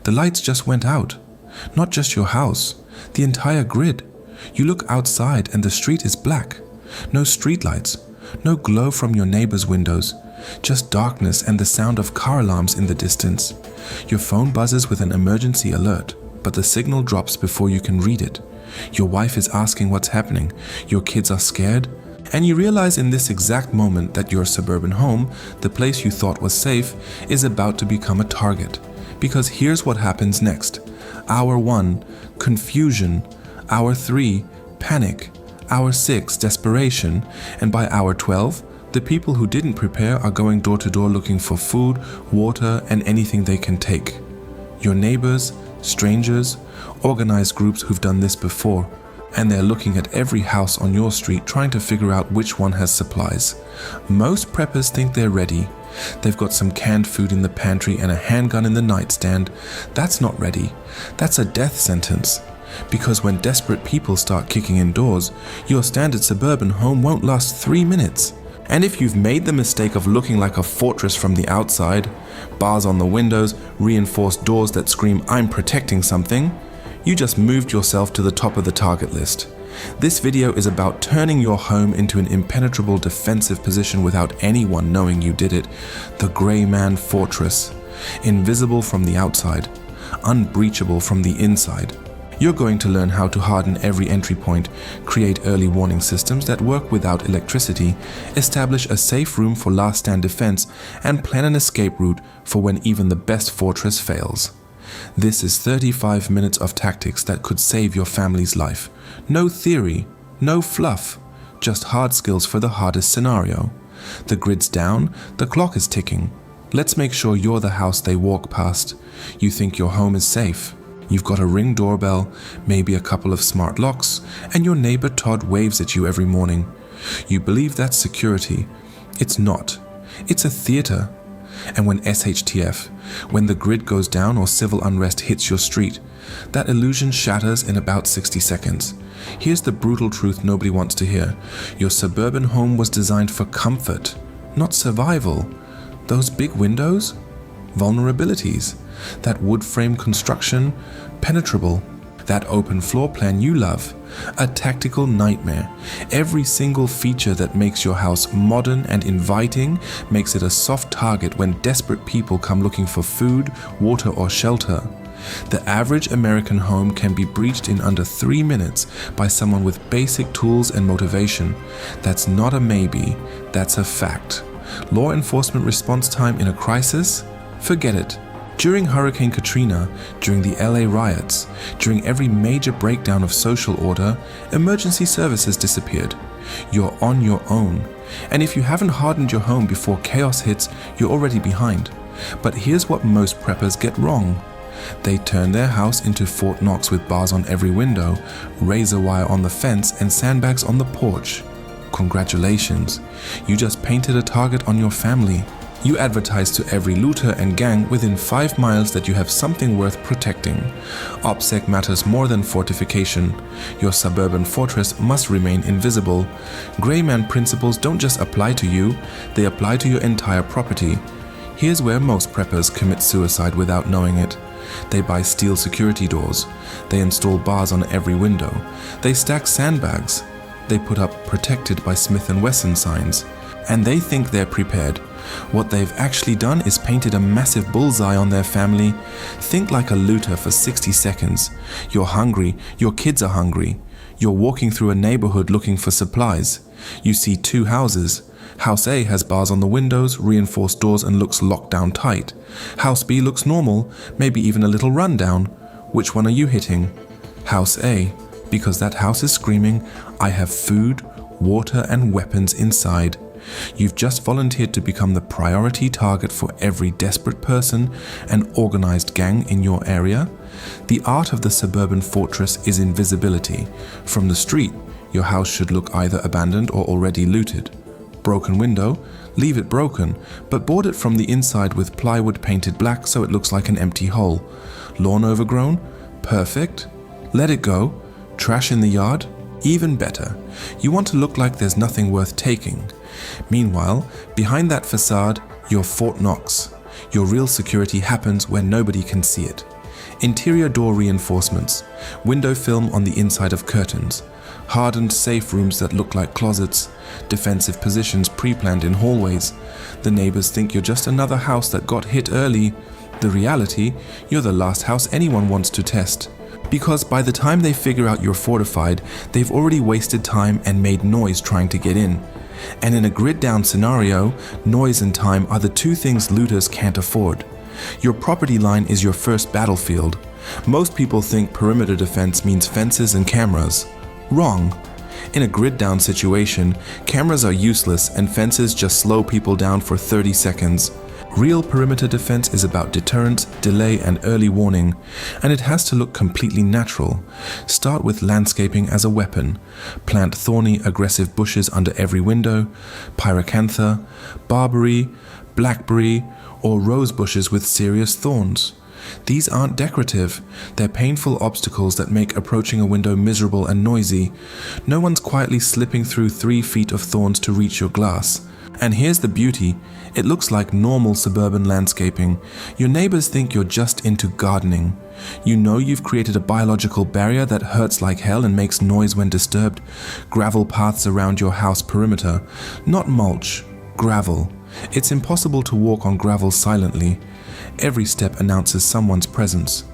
The lights just went out. Not just your house, the entire grid. You look outside and the street is black. No streetlights, no glow from your neighbor's windows, just darkness and the sound of car alarms in the distance. Your phone buzzes with an emergency alert, but the signal drops before you can read it. Your wife is asking what's happening, your kids are scared, and you realize in this exact moment that your suburban home, the place you thought was safe, is about to become a target. Because here's what happens next. Hour 1, confusion. Hour 3, panic. Hour 6, desperation. And by hour 12, the people who didn't prepare are going door to door looking for food, water, and anything they can take. Your neighbors, strangers, organized groups who've done this before, and they're looking at every house on your street trying to figure out which one has supplies. Most preppers think they're ready. They've got some canned food in the pantry and a handgun in the nightstand. That's not ready. That's a death sentence. Because when desperate people start kicking in doors, your standard suburban home won't last 3 minutes. And if you've made the mistake of looking like a fortress from the outside, bars on the windows, reinforced doors that scream "I'm protecting something," you just moved yourself to the top of the target list. This video is about turning your home into an impenetrable defensive position without anyone knowing you did it. The Gray Man Fortress. Invisible from the outside, unbreachable from the inside. You're going to learn how to harden every entry point, create early warning systems that work without electricity, establish a safe room for last stand defense, and plan an escape route for when even the best fortress fails. This is 35 minutes of tactics that could save your family's life. No theory, no fluff, just hard skills for the hardest scenario. The grid's down, the clock is ticking. Let's make sure you're the house they walk past. You think your home is safe. You've got a Ring doorbell, maybe a couple of smart locks, and your neighbor Todd waves at you every morning. You believe that's security. It's not. It's a theater. And when SHTF, when the grid goes down or civil unrest hits your street, that illusion shatters in about 60 seconds. Here's the brutal truth nobody wants to hear. Your suburban home was designed for comfort, not survival. Those big windows? Vulnerabilities. That wood frame construction? Penetrable. That open floor plan you love? A tactical nightmare. Every single feature that makes your house modern and inviting makes it a soft target when desperate people come looking for food, water, or shelter. The average American home can be breached in under 3 minutes by someone with basic tools and motivation. That's not a maybe, that's a fact. Law enforcement response time in a crisis? Forget it. During Hurricane Katrina, during the LA riots, during every major breakdown of social order, emergency services disappeared. You're on your own. And if you haven't hardened your home before chaos hits, you're already behind. But here's what most preppers get wrong. They turn their house into Fort Knox with bars on every window, razor wire on the fence, and sandbags on the porch. Congratulations, you just painted a target on your family. You advertise to every looter and gang within 5 miles that you have something worth protecting. OPSEC matters more than fortification. Your suburban fortress must remain invisible. Gray Man principles don't just apply to you, they apply to your entire property. Here's where most preppers commit suicide without knowing it. They buy steel security doors. They install bars on every window. They stack sandbags. They put up "Protected by Smith & Wesson" signs. And they think they're prepared. What they've actually done is painted a massive bullseye on their family. Think like a looter for 60 seconds. You're hungry, your kids are hungry. You're walking through a neighborhood looking for supplies. You see 2 houses. House A has bars on the windows, reinforced doors, and looks locked down tight. House B looks normal, maybe even a little rundown. Which one are you hitting? House A, because that house is screaming, "I have food, water, and weapons inside." You've just volunteered to become the priority target for every desperate person and organized gang in your area. The art of the suburban fortress is invisibility. From the street, your house should look either abandoned or already looted. Broken window? Leave it broken, but board it from the inside with plywood painted black so it looks like an empty hole. Lawn overgrown? Perfect. Let it go. Trash in the yard? Even better. You want to look like there's nothing worth taking. Meanwhile, behind that facade, you're Fort Knox. Your real security happens where nobody can see it. Interior door reinforcements, window film on the inside of curtains, hardened safe rooms that look like closets, defensive positions pre-planned in hallways. The neighbors think you're just another house that got hit early. The reality, you're the last house anyone wants to test. Because by the time they figure out you're fortified, they've already wasted time and made noise trying to get in. And in a grid-down scenario, noise and time are the two things looters can't afford. Your property line is your first battlefield. Most people think perimeter defense means fences and cameras. Wrong. In a grid-down situation, cameras are useless and fences just slow people down for 30 seconds. Real perimeter defense is about deterrence, delay, and early warning, and it has to look completely natural. Start with landscaping as a weapon. Plant thorny, aggressive bushes under every window, pyracantha, barberry, blackberry, or rose bushes with serious thorns. These aren't decorative, they're painful obstacles that make approaching a window miserable and noisy. No one's quietly slipping through 3 feet of thorns to reach your glass. And here's the beauty, it looks like normal suburban landscaping. Your neighbors think you're just into gardening. You know you've created a biological barrier that hurts like hell and makes noise when disturbed. Gravel paths around your house perimeter, not mulch, gravel. It's impossible to walk on gravel silently. Every step announces someone's presence.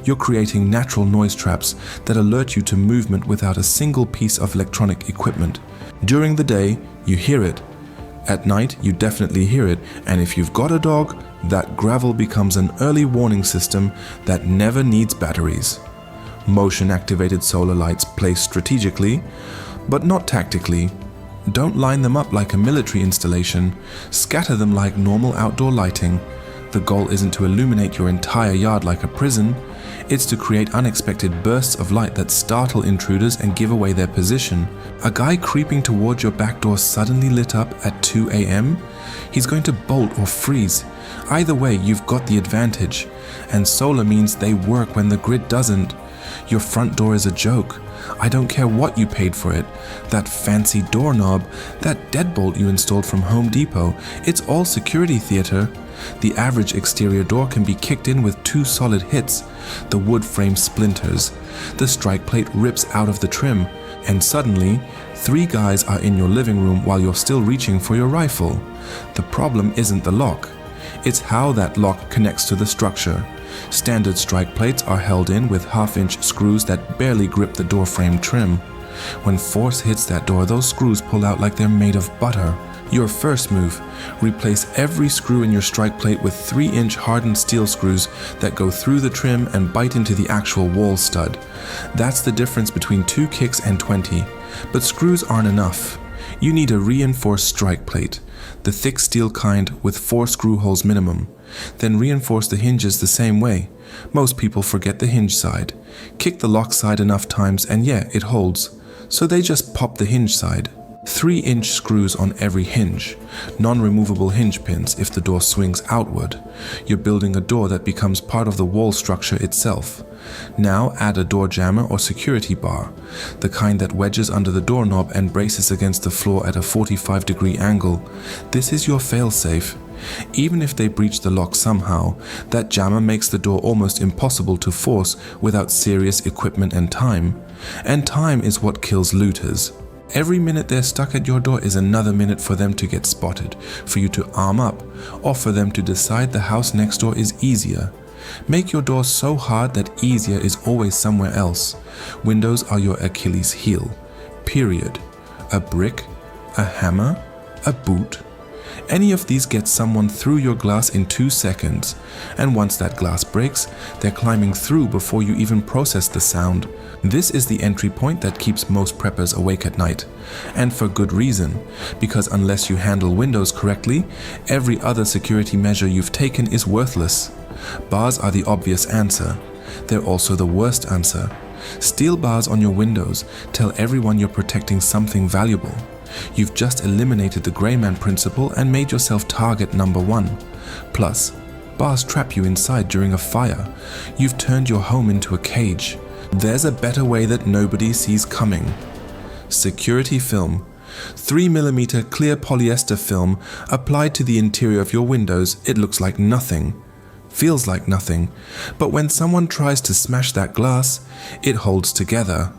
You're creating natural noise traps that alert you to movement without a single piece of electronic equipment. During the day, you hear it. At night, you definitely hear it, and if you've got a dog, that gravel becomes an early warning system that never needs batteries. Motion-activated solar lights placed strategically, but not tactically. Don't line them up like a military installation, scatter them like normal outdoor lighting. The goal isn't to illuminate your entire yard like a prison, it's to create unexpected bursts of light that startle intruders and give away their position. A guy creeping towards your back door suddenly lit up at 2 a.m.? He's going to bolt or freeze. Either way, you've got the advantage. And solar means they work when the grid doesn't. Your front door is a joke. I don't care what you paid for it. That fancy doorknob, that deadbolt you installed from Home Depot, it's all security theater. The average exterior door can be kicked in with 2 solid hits. The wood frame splinters. The strike plate rips out of the trim. And suddenly, 3 guys are in your living room while you're still reaching for your rifle. The problem isn't the lock. It's how that lock connects to the structure. Standard strike plates are held in with half-inch screws that barely grip the door frame trim. When force hits that door, those screws pull out like they're made of butter. Your first move, replace every screw in your strike plate with 3-inch hardened steel screws that go through the trim and bite into the actual wall stud. That's the difference between 2 kicks and 20. But screws aren't enough. You need a reinforced strike plate, the thick steel kind with 4 screw holes minimum. Then reinforce the hinges the same way. Most people forget the hinge side. Kick the lock side enough times and yeah, it holds. So they just pop the hinge side. 3-inch screws on every hinge, non-removable hinge pins if the door swings outward. You're building a door that becomes part of the wall structure itself. Now add a door jammer or security bar, the kind that wedges under the doorknob and braces against the floor at a 45-degree angle. This is your fail-safe. Even if they breach the lock somehow, that jammer makes the door almost impossible to force without serious equipment and time. And time is what kills looters. Every minute they're stuck at your door is another minute for them to get spotted, for you to arm up, or for them to decide the house next door is easier. Make your door so hard that easier is always somewhere else. Windows are your Achilles heel. Period. A brick, a hammer, a boot. Any of these gets someone through your glass in 2 seconds, and once that glass breaks, they're climbing through before you even process the sound. This is the entry point that keeps most preppers awake at night, and for good reason, because unless you handle windows correctly, every other security measure you've taken is worthless. Bars are the obvious answer. They're also the worst answer. Steel bars on your windows tell everyone you're protecting something valuable. You've just eliminated the gray man principle and made yourself target number 1. Plus, bars trap you inside during a fire. You've turned your home into a cage. There's a better way that nobody sees coming. Security film. 3mm clear polyester film applied to the interior of your windows, it looks like nothing. feels like nothing, but when someone tries to smash that glass, it holds together.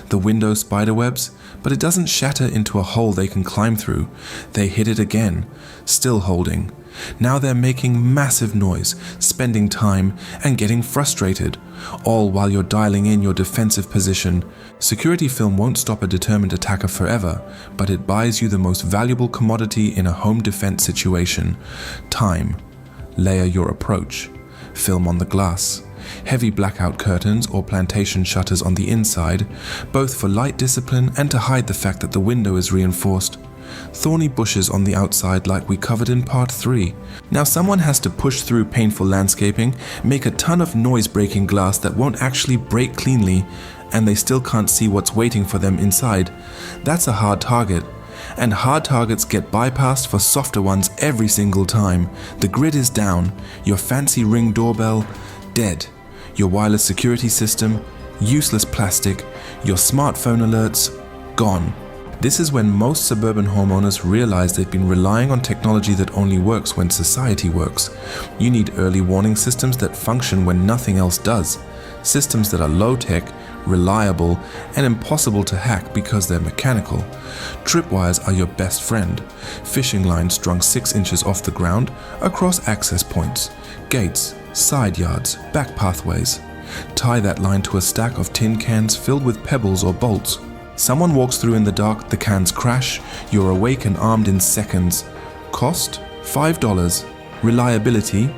The window spiderwebs, but it doesn't shatter into a hole they can climb through. They hit it again, still holding. Now they're making massive noise, spending time, and getting frustrated, all while you're dialing in your defensive position. Security film won't stop a determined attacker forever, but it buys you the most valuable commodity in a home defense situation: time. Layer your approach. Film on the glass. Heavy blackout curtains or plantation shutters on the inside, both for light discipline and to hide the fact that the window is reinforced. Thorny bushes on the outside like we covered in part 3. Now someone has to push through painful landscaping, make a ton of noise-breaking glass that won't actually break cleanly, and they still can't see what's waiting for them inside. That's a hard target. And hard targets get bypassed for softer ones every single time. The grid is down, your fancy Ring doorbell, dead. Your wireless security system, useless plastic, your smartphone alerts, gone. This is when most suburban homeowners realize they've been relying on technology that only works when society works. You need early warning systems that function when nothing else does. Systems that are low-tech, reliable, and impossible to hack because they're mechanical. Tripwires are your best friend. Fishing lines strung 6 inches off the ground across access points, gates, side yards, back pathways. Tie that line to a stack of tin cans filled with pebbles or bolts. Someone walks through in the dark, the cans crash, you're awake and armed in seconds. Cost? $5. Reliability?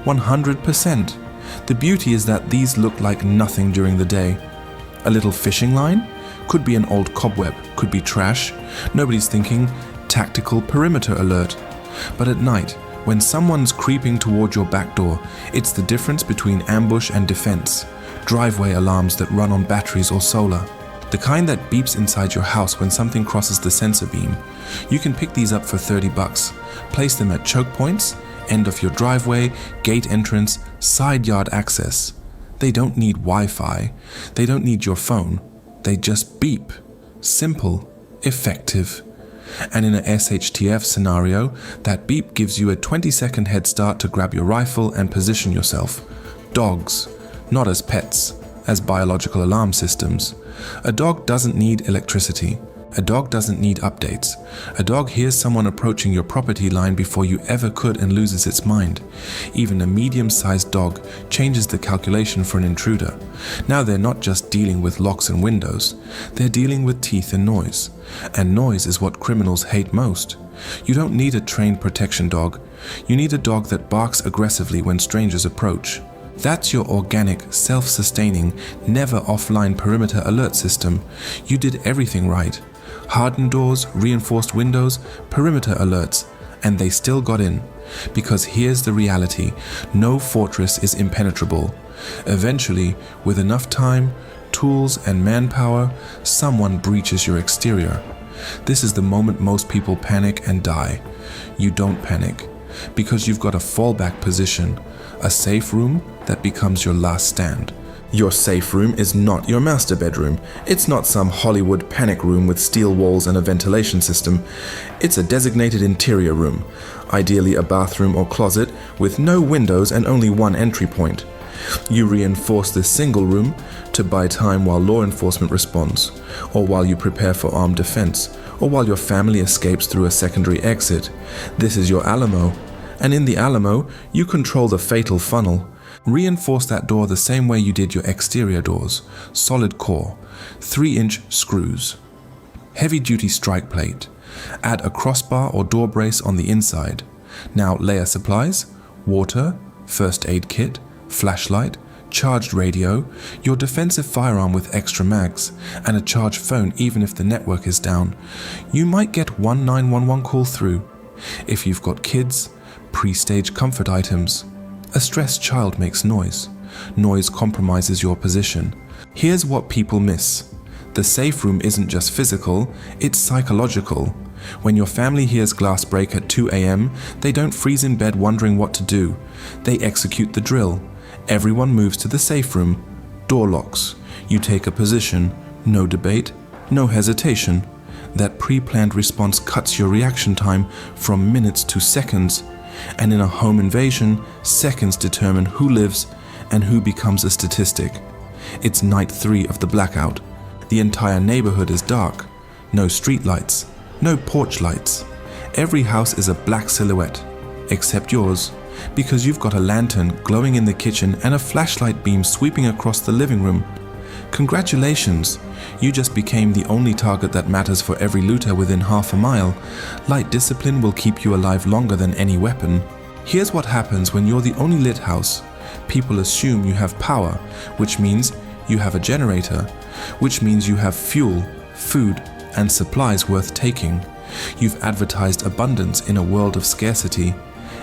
100%. The beauty is that these look like nothing during the day. A little fishing line? Could be an old cobweb, could be trash. Nobody's thinking tactical perimeter alert. But at night, when someone's creeping toward your back door, it's the difference between ambush and defense. Driveway alarms that run on batteries or solar. The kind that beeps inside your house when something crosses the sensor beam. You can pick these up for $30. Place them at choke points, end of your driveway, gate entrance, side yard access. They don't need Wi-Fi. They don't need your phone. They just beep. Simple, effective. And in a SHTF scenario, that beep gives you a 20-second head start to grab your rifle and position yourself. Dogs, not as pets, as biological alarm systems. A dog doesn't need electricity. A dog doesn't need updates. A dog hears someone approaching your property line before you ever could and loses its mind. Even a medium-sized dog changes the calculation for an intruder. Now they're not just dealing with locks and windows. They're dealing with teeth and noise. And noise is what criminals hate most. You don't need a trained protection dog. You need a dog that barks aggressively when strangers approach. That's your organic, self-sustaining, never offline perimeter alert system. You did everything right. Hardened doors, reinforced windows, perimeter alerts, and they still got in. Because here's the reality, no fortress is impenetrable. Eventually, with enough time, tools, and manpower, someone breaches your exterior. This is the moment most people panic and die. You don't panic, because you've got a fallback position, a safe room that becomes your last stand. Your safe room is not your master bedroom. It's not some Hollywood panic room with steel walls and a ventilation system. It's a designated interior room, ideally a bathroom or closet with no windows and only one entry point. You reinforce this single room to buy time while law enforcement responds, or while you prepare for armed defense, or while your family escapes through a secondary exit. This is your Alamo. And in the Alamo, you control the fatal funnel. Reinforce that door the same way you did your exterior doors. Solid core, 3-inch screws. Heavy-duty strike plate. Add a crossbar or door brace on the inside. Now layer supplies, water, first aid kit, flashlight, charged radio, your defensive firearm with extra mags, and a charged phone even if the network is down. You might get one 911 call through. If you've got kids, pre-stage comfort items. A stressed child makes noise. Noise compromises your position. Here's what people miss. The safe room isn't just physical, it's psychological. When your family hears glass break at 2 a.m., they don't freeze in bed wondering what to do. They execute the drill. Everyone moves to the safe room. Door locks. You take a position. No debate, no hesitation. That pre-planned response cuts your reaction time from minutes to seconds. And in a home invasion, seconds determine who lives and who becomes a statistic. It's night 3 of the blackout. The entire neighborhood is dark. No street lights, no porch lights. Every house is a black silhouette, except yours, because you've got a lantern glowing in the kitchen and a flashlight beam sweeping across the living room. Congratulations, you just became the only target that matters for every looter within half a mile. Light discipline will keep you alive longer than any weapon. Here's what happens when you're the only lit house. People assume you have power, which means you have a generator, which means you have fuel, food, and supplies worth taking. You've advertised abundance in a world of scarcity.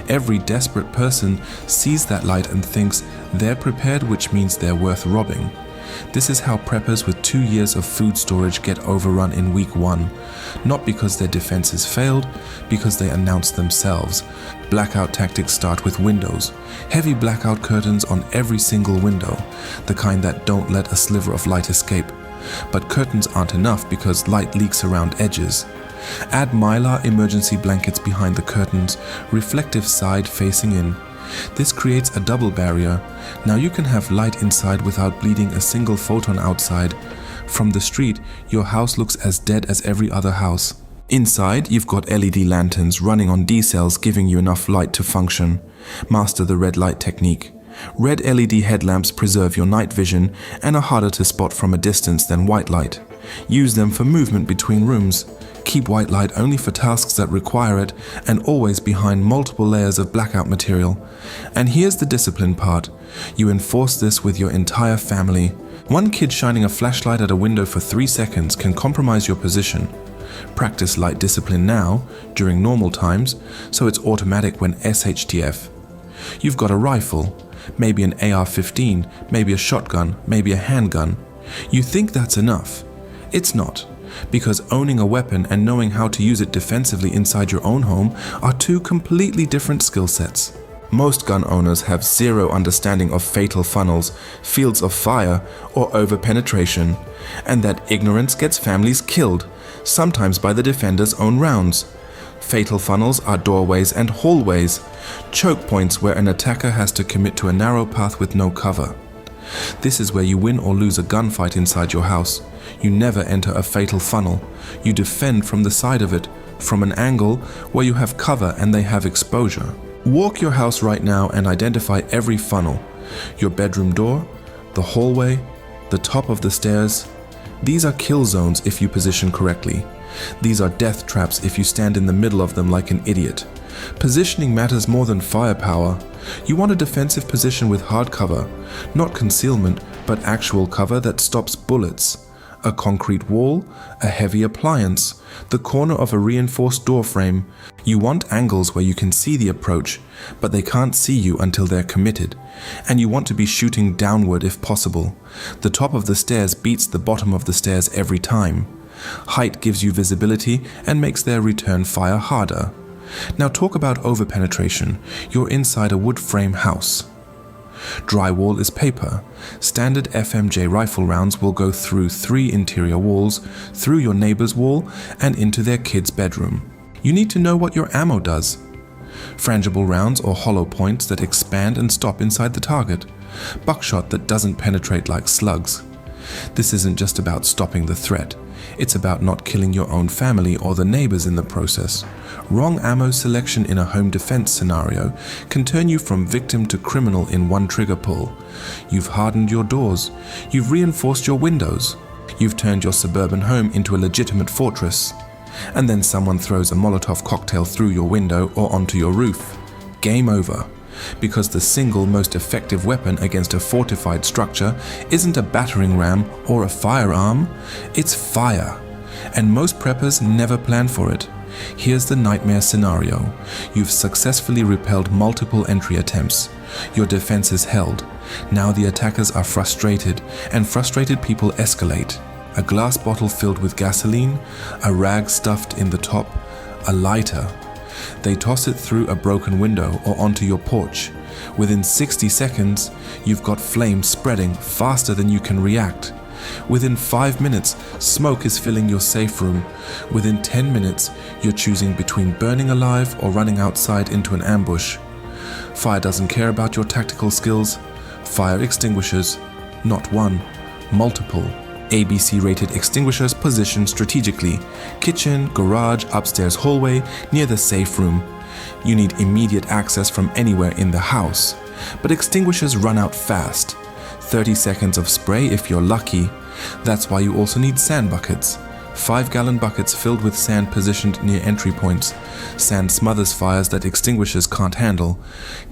Every desperate person sees that light and thinks they're prepared, which means they're worth robbing. This is how preppers with 2 years of food storage get overrun in week 1. Not because their defenses failed, because they announced themselves. Blackout tactics start with windows. Heavy blackout curtains on every single window, the kind that don't let a sliver of light escape. But curtains aren't enough because light leaks around edges. Add mylar emergency blankets behind the curtains, reflective side facing in. This creates a double barrier. Now you can have light inside without bleeding a single photon outside. From the street, your house looks as dead as every other house. Inside, you've got LED lanterns running on D cells giving you enough light to function. Master the red light technique. Red LED headlamps preserve your night vision and are harder to spot from a distance than white light. Use them for movement between rooms. Keep white light only for tasks that require it and always behind multiple layers of blackout material. And here's the discipline part. You enforce this with your entire family. One kid shining a flashlight at a window for 3 seconds can compromise your position. Practice light discipline now, during normal times, so it's automatic when SHTF. You've got a rifle, maybe an AR-15, maybe a shotgun, maybe a handgun. You think that's enough. It's not. Because owning a weapon and knowing how to use it defensively inside your own home are 2 completely different skill sets. Most gun owners have zero understanding of fatal funnels, fields of fire, or over-penetration, and that ignorance gets families killed, sometimes by the defender's own rounds. Fatal funnels are doorways and hallways, choke points where an attacker has to commit to a narrow path with no cover. This is where you win or lose a gunfight inside your house. You never enter a fatal funnel. You defend from the side of it, from an angle where you have cover and they have exposure. Walk your house right now and identify every funnel. Your bedroom door, the hallway, the top of the stairs. These are kill zones if you position correctly. These are death traps if you stand in the middle of them like an idiot. Positioning matters more than firepower. You want a defensive position with hard cover, not concealment, but actual cover that stops bullets. A concrete wall, a heavy appliance, the corner of a reinforced door frame. You want angles where you can see the approach, but they can't see you until they're committed. And you want to be shooting downward if possible. The top of the stairs beats the bottom of the stairs every time. Height gives you visibility and makes their return fire harder. Now talk about over-penetration. You're inside a wood frame house. Drywall is paper. Standard FMJ rifle rounds will go through 3 interior walls, through your neighbor's wall, and into their kid's bedroom. You need to know what your ammo does. Frangible rounds or hollow points that expand and stop inside the target. Buckshot that doesn't penetrate like slugs. This isn't just about stopping the threat. It's about not killing your own family or the neighbors in the process. Wrong ammo selection in a home defense scenario can turn you from victim to criminal in one trigger pull. You've hardened your doors. You've reinforced your windows. You've turned your suburban home into a legitimate fortress. And then someone throws a Molotov cocktail through your window or onto your roof. Game over. Because the single most effective weapon against a fortified structure isn't a battering ram or a firearm, it's fire. And most preppers never plan for it. Here's the nightmare scenario. You've successfully repelled multiple entry attempts. Your defense is held. Now the attackers are frustrated, and frustrated people escalate. A glass bottle filled with gasoline, a rag stuffed in the top, a lighter. They toss it through a broken window or onto your porch. Within 60 seconds, you've got flames spreading faster than you can react. Within 5 minutes, smoke is filling your safe room. Within 10 minutes, you're choosing between burning alive or running outside into an ambush. Fire doesn't care about your tactical skills. Fire extinguishers, not one, multiple. ABC-rated extinguishers positioned strategically. Kitchen, garage, upstairs hallway, near the safe room. You need immediate access from anywhere in the house. But extinguishers run out fast. 30 seconds of spray if you're lucky. That's why you also need sand buckets. 5-gallon buckets filled with sand positioned near entry points. Sand smothers fires that extinguishers can't handle.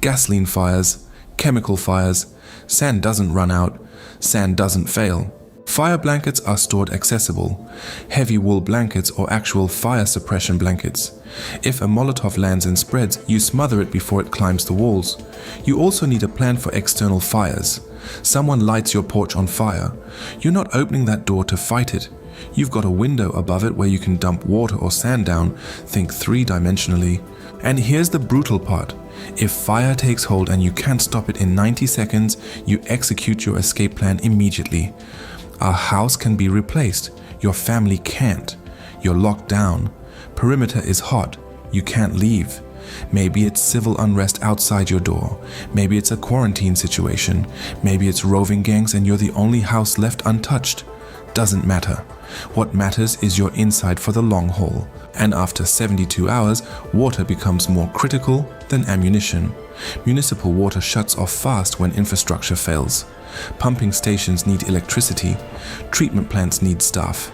Gasoline fires, chemical fires. Sand doesn't run out. Sand doesn't fail. Fire blankets are stored accessible. Heavy wool blankets or actual fire suppression blankets. If a Molotov lands and spreads, you smother it before it climbs the walls. You also need a plan for external fires. Someone lights your porch on fire. You're not opening that door to fight it. You've got a window above it where you can dump water or sand down. Think 3-dimensionally. And here's the brutal part. If fire takes hold and you can't stop it in 90 seconds, you execute your escape plan immediately. A house can be replaced. Your family can't. You're locked down. Perimeter is hot. You can't leave. Maybe it's civil unrest outside your door. Maybe it's a quarantine situation. Maybe it's roving gangs and you're the only house left untouched. Doesn't matter. What matters is you're inside for the long haul. And after 72 hours, water becomes more critical than ammunition. Municipal water shuts off fast when infrastructure fails. Pumping stations need electricity. Treatment plants need staff.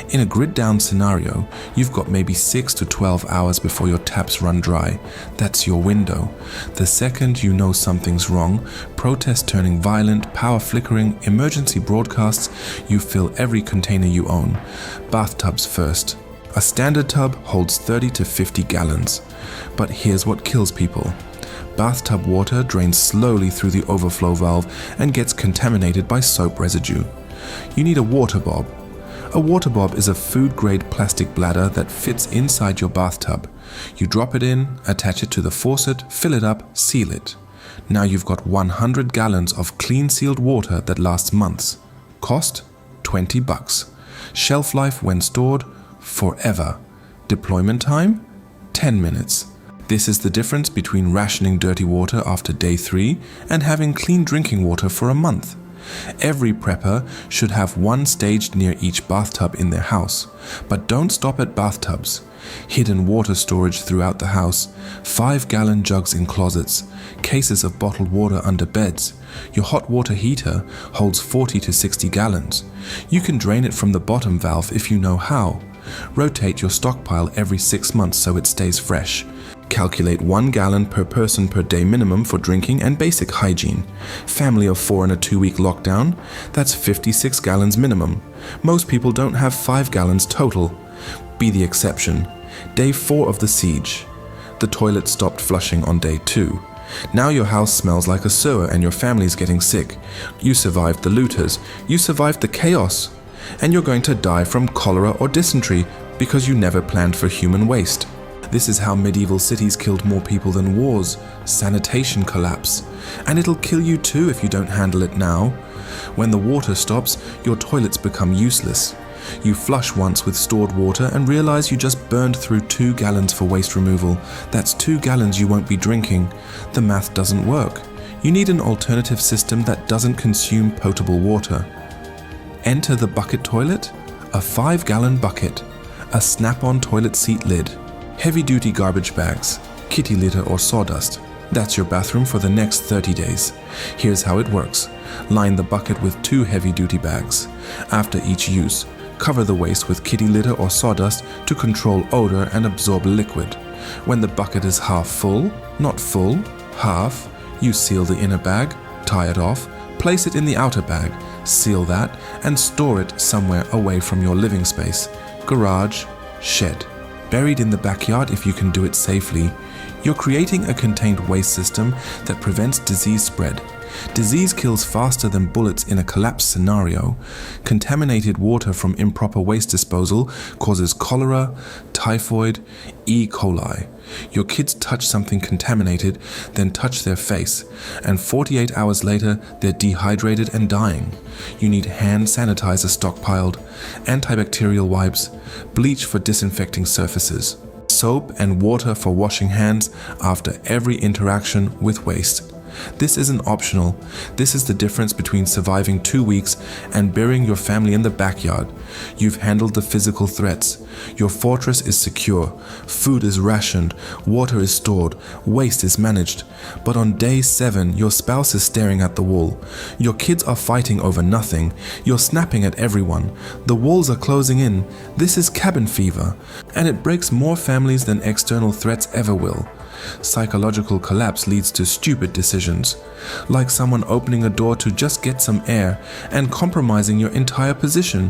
In a grid-down scenario, you've got maybe 6 to 12 hours before your taps run dry. That's your window. The second you know something's wrong, protests turning violent, power flickering, emergency broadcasts, you fill every container you own. Bathtubs first. A standard tub holds 30 to 50 gallons. But here's what kills people. Bathtub water drains slowly through the overflow valve and gets contaminated by soap residue. You need a water bob. A water bob is a food-grade plastic bladder that fits inside your bathtub. You drop it in, attach it to the faucet, fill it up, seal it. Now you've got 100 gallons of clean sealed water that lasts months. Cost? $20. Shelf life when stored? Forever. Deployment time? 10 minutes. This is the difference between rationing dirty water after day 3 and having clean drinking water for a month. Every prepper should have one staged near each bathtub in their house. But don't stop at bathtubs. Hidden water storage throughout the house, 5-gallon jugs in closets, cases of bottled water under beds. Your hot water heater holds 40 to 60 gallons. You can drain it from the bottom valve if you know how. Rotate your stockpile every 6 months so it stays fresh. Calculate 1 gallon per person per day minimum for drinking and basic hygiene. Family of 4 in a 2-week lockdown, that's 56 gallons minimum. Most people don't have 5 gallons total. Be the exception. Day 4 of the siege. The toilet stopped flushing on day 2. Now your house smells like a sewer and your family's getting sick. You survived the looters. You survived the chaos. And you're going to die from cholera or dysentery because you never planned for human waste. This is how medieval cities killed more people than wars. Sanitation collapse. And it'll kill you too if you don't handle it now. When the water stops, your toilets become useless. You flush once with stored water and realize you just burned through 2 gallons for waste removal. That's 2 gallons you won't be drinking. The math doesn't work. You need an alternative system that doesn't consume potable water. Enter the bucket toilet, a 5-gallon bucket, a snap-on toilet seat lid, heavy-duty garbage bags, kitty litter or sawdust. That's your bathroom for the next 30 days. Here's how it works. Line the bucket with 2 heavy-duty bags. After each use, cover the waste with kitty litter or sawdust to control odor and absorb liquid. When the bucket is half full, not full, half, you seal the inner bag, tie it off, place it in the outer bag, seal that, and store it somewhere away from your living space, garage, shed. Buried in the backyard if you can do it safely. You're creating a contained waste system that prevents disease spread. Disease kills faster than bullets in a collapse scenario. Contaminated water from improper waste disposal causes cholera, typhoid, E. coli. Your kids touch something contaminated, then touch their face, and 48 hours later they're dehydrated and dying. You need hand sanitizer stockpiled, antibacterial wipes, bleach for disinfecting surfaces, soap and water for washing hands after every interaction with waste. This isn't optional. This is the difference between surviving 2 weeks and burying your family in the backyard. You've handled the physical threats. Your fortress is secure. Food is rationed. Water is stored. Waste is managed. But on day 7, your spouse is staring at the wall. Your kids are fighting over nothing. You're snapping at everyone. The walls are closing in. This is cabin fever. And it breaks more families than external threats ever will. Psychological collapse leads to stupid decisions, like someone opening a door to just get some air and compromising your entire position.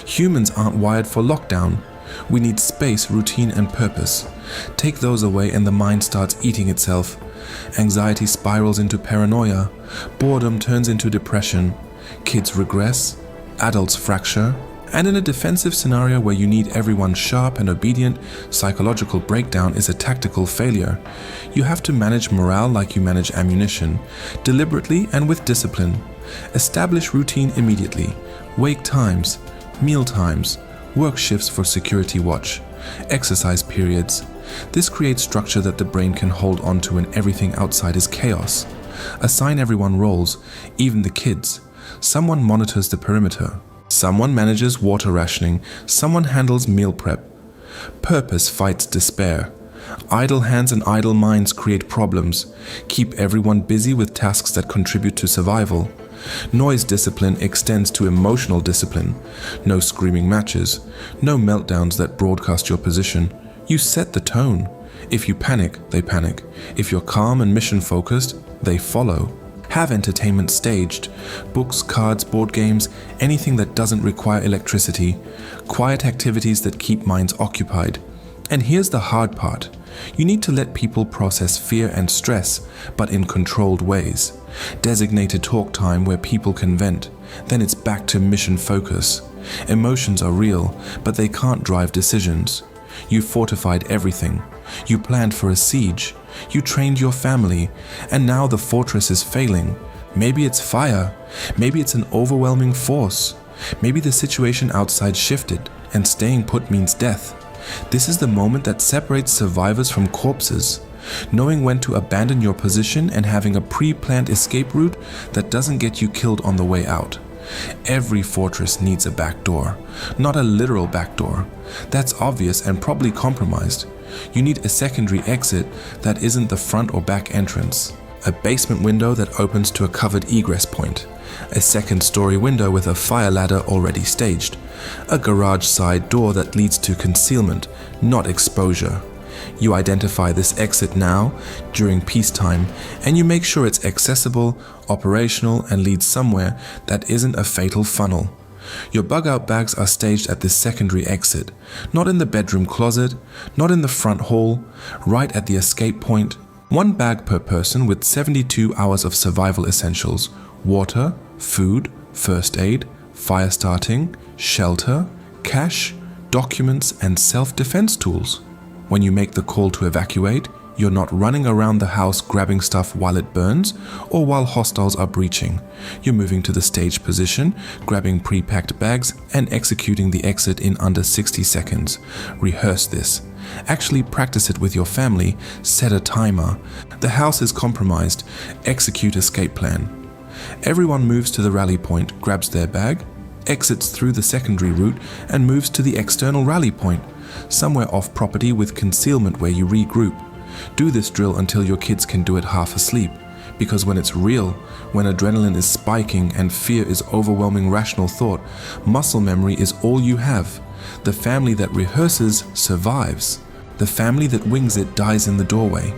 Humans aren't wired for lockdown. We need space, routine, and purpose. Take those away and the mind starts eating itself. Anxiety spirals into paranoia. Boredom turns into depression. Kids regress. Adults fracture. And in a defensive scenario where you need everyone sharp and obedient, psychological breakdown is a tactical failure. You have to manage morale like you manage ammunition, deliberately and with discipline. Establish routine immediately. Wake times, meal times, work shifts for security watch, exercise periods. This creates structure that the brain can hold on to when everything outside is chaos. Assign everyone roles, even the kids. Someone monitors the perimeter. Someone manages water rationing, someone handles meal prep. Purpose fights despair. Idle hands and idle minds create problems. Keep everyone busy with tasks that contribute to survival. Noise discipline extends to emotional discipline. No screaming matches. No meltdowns that broadcast your position. You set the tone. If you panic, they panic. If you're calm and mission focused, they follow. Have entertainment staged. Books, cards, board games, anything that doesn't require electricity. Quiet activities that keep minds occupied. And here's the hard part. You need to let people process fear and stress, but in controlled ways. Designated talk time where people can vent. Then it's back to mission focus. Emotions are real, but they can't drive decisions. You fortified everything. You planned for a siege. You trained your family, and now the fortress is failing. Maybe it's fire. Maybe it's an overwhelming force. Maybe the situation outside shifted, and staying put means death. This is the moment that separates survivors from corpses. Knowing when to abandon your position and having a pre-planned escape route that doesn't get you killed on the way out. Every fortress needs a back door, not a literal back door. That's obvious and probably compromised. You need a secondary exit that isn't the front or back entrance. A basement window that opens to a covered egress point. A second-story window with a fire ladder already staged. A garage side door that leads to concealment, not exposure. You identify this exit now, during peacetime, and you make sure it's accessible, operational, and leads somewhere that isn't a fatal funnel. Your bug-out bags are staged at this secondary exit, not in the bedroom closet, not in the front hall, right at the escape point. 1 bag per person with 72 hours of survival essentials: water, food, first aid, fire starting, shelter, cash, documents, and self-defense tools. When you make the call to evacuate, you're not running around the house grabbing stuff while it burns or while hostiles are breaching. You're moving to the stage position, grabbing pre-packed bags, and executing the exit in under 60 seconds. Rehearse this. Actually practice it with your family. Set a timer. The house is compromised. Execute escape plan. Everyone moves to the rally point, grabs their bag, exits through the secondary route, and moves to the external rally point, somewhere off property with concealment where you regroup. Do this drill until your kids can do it half asleep, because when it's real, when adrenaline is spiking and fear is overwhelming rational thought, muscle memory is all you have. The family that rehearses survives. The family that wings it dies in the doorway.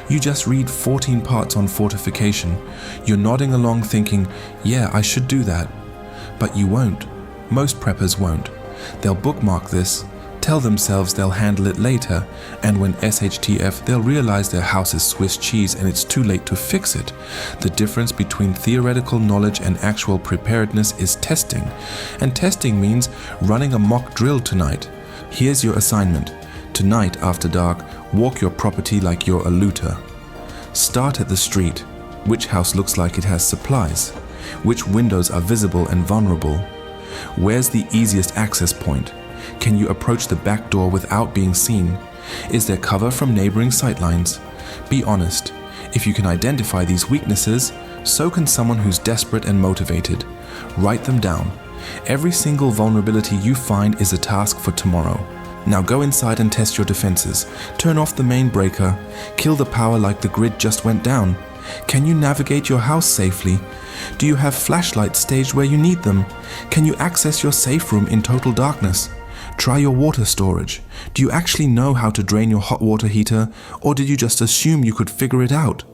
You just read 14 parts on fortification. You're nodding along thinking, yeah, I should do that. But you won't. Most preppers won't. They'll bookmark this, tell themselves they'll handle it later, and when SHTF, they'll realize their house is Swiss cheese and it's too late to fix it. The difference between theoretical knowledge and actual preparedness is testing, and testing means running a mock drill tonight. Here's your assignment. Tonight, after dark, walk your property like you're a looter. Start at the street. Which house looks like it has supplies? Which windows are visible and vulnerable? Where's the easiest access point? Can you approach the back door without being seen? Is there cover from neighboring sightlines? Be honest. If you can identify these weaknesses, so can someone who's desperate and motivated. Write them down. Every single vulnerability you find is a task for tomorrow. Now go inside and test your defenses. Turn off the main breaker. Kill the power like the grid just went down. Can you navigate your house safely? Do you have flashlights staged where you need them? Can you access your safe room in total darkness? Try your water storage. Do you actually know how to drain your hot water heater, or did you just assume you could figure it out?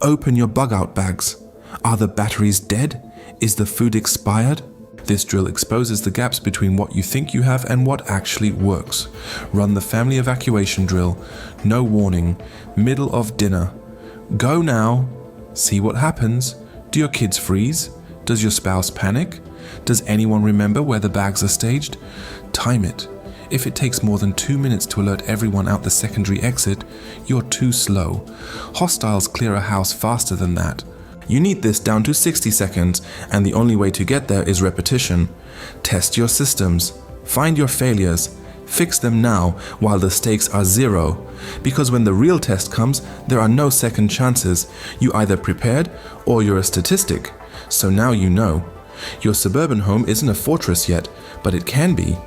Open your bug-out bags. Are the batteries dead? Is the food expired? This drill exposes the gaps between what you think you have and what actually works. Run the family evacuation drill. No warning. Middle of dinner. Go now. See what happens. Do your kids freeze? Does your spouse panic? Does anyone remember where the bags are staged? Time it. If it takes more than 2 minutes to alert everyone out the secondary exit, you're too slow. Hostiles clear a house faster than that. You need this down to 60 seconds, and the only way to get there is repetition. Test your systems. Find your failures. Fix them now while the stakes are zero. Because when the real test comes, there are no second chances. You either prepared or you're a statistic. So now you know. Your suburban home isn't a fortress yet, but it can be.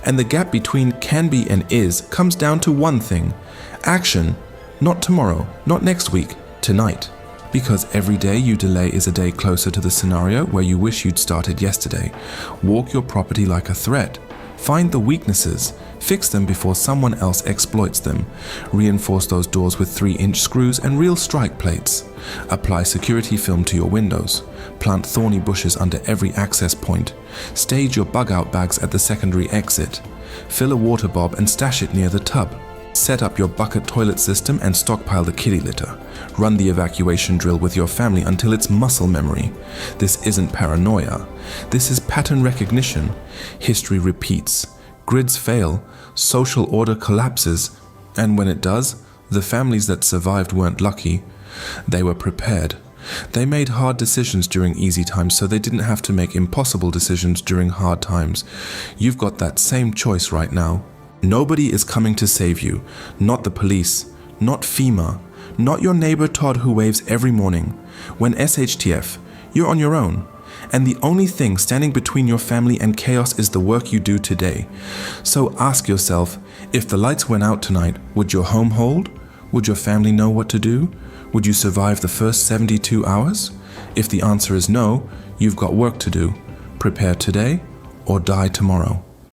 And the gap between can be and is comes down to one thing. Action. Not tomorrow, not next week, tonight. Because every day you delay is a day closer to the scenario where you wish you'd started yesterday. Walk your property like a threat. Find the weaknesses. Fix them before someone else exploits them. Reinforce those doors with 3-inch screws and real strike plates. Apply security film to your windows. Plant thorny bushes under every access point. Stage your bug-out bags at the secondary exit. Fill a water bob and stash it near the tub. Set up your bucket toilet system and stockpile the kitty litter. Run the evacuation drill with your family until it's muscle memory. This isn't paranoia. This is pattern recognition. History repeats. Grids fail. Social order collapses. And when it does, the families that survived weren't lucky. They were prepared. They made hard decisions during easy times so they didn't have to make impossible decisions during hard times. You've got that same choice right now. Nobody is coming to save you. Not the police. Not FEMA. Not your neighbor Todd who waves every morning. When SHTF, you're on your own. And the only thing standing between your family and chaos is the work you do today. So ask yourself, if the lights went out tonight, would your home hold? Would your family know what to do? Would you survive the first 72 hours? If the answer is no, you've got work to do. Prepare today or die tomorrow.